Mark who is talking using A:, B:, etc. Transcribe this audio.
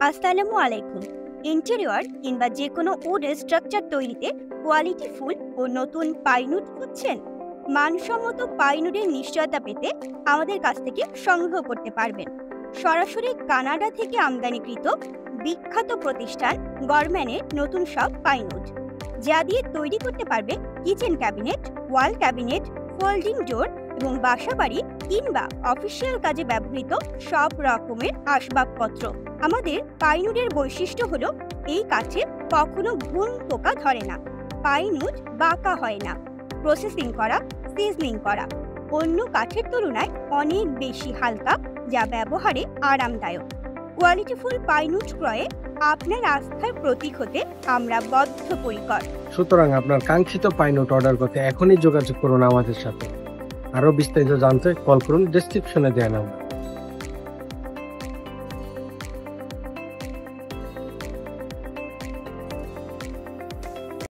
A: আসসালামু আলাইকুম। ইন্টেরিয়র কিংবা যে কোনো উড স্ট্রাকচার তৈরিতে কোয়ালিটি ফুল ও নতুন পাইনুড খুঁজছেন? মানসম্মত পাইনুডের নিশ্চয়তা পেতে আমাদের কাছ থেকে সংগ্রহ করতে পারবেন। সরাসরি কানাডা থেকে আমদানিকৃত বিখ্যাত প্রতিষ্ঠান গরম্যানের নতুন সব পাইনুড, যা দিয়ে তৈরি করতে পারবে কিচেন ক্যাবিনেট, ওয়াল ক্যাবিনেট, ফোল্ডিং ডোর এবং বাসাবাড়ি কিংবা অফিসিয়াল কাজে ব্যবহৃত সব রকমের আসবাবপত্র। আমাদের পাইনুডের বৈশিষ্ট্য হলো এই কাঠে কখনো ঘুণ পোকা ধরে না, পাইনুড বাঁকা হয় না, প্রসেসিং করা, সিজনিং করা অন্য কাঠের তুলনায় অনেক বেশি হালকা, যা ব্যবহারে আরামদায়ক। কোয়ালিটিফুল পাইনুড ক্রয়ে আপনার আস্থার প্রতীক হতে আমরা বদ্ধপরিকর।
B: সুতরাং আপনার কাঙ্ক্ষিত পাইনুড অর্ডার করতে এখনই যোগাযোগ করুন আমাদের সাথে। আরো বিস্তারিত জানতে কল করুন ডেসক্রিপশনে দেওয়া নাম্বার।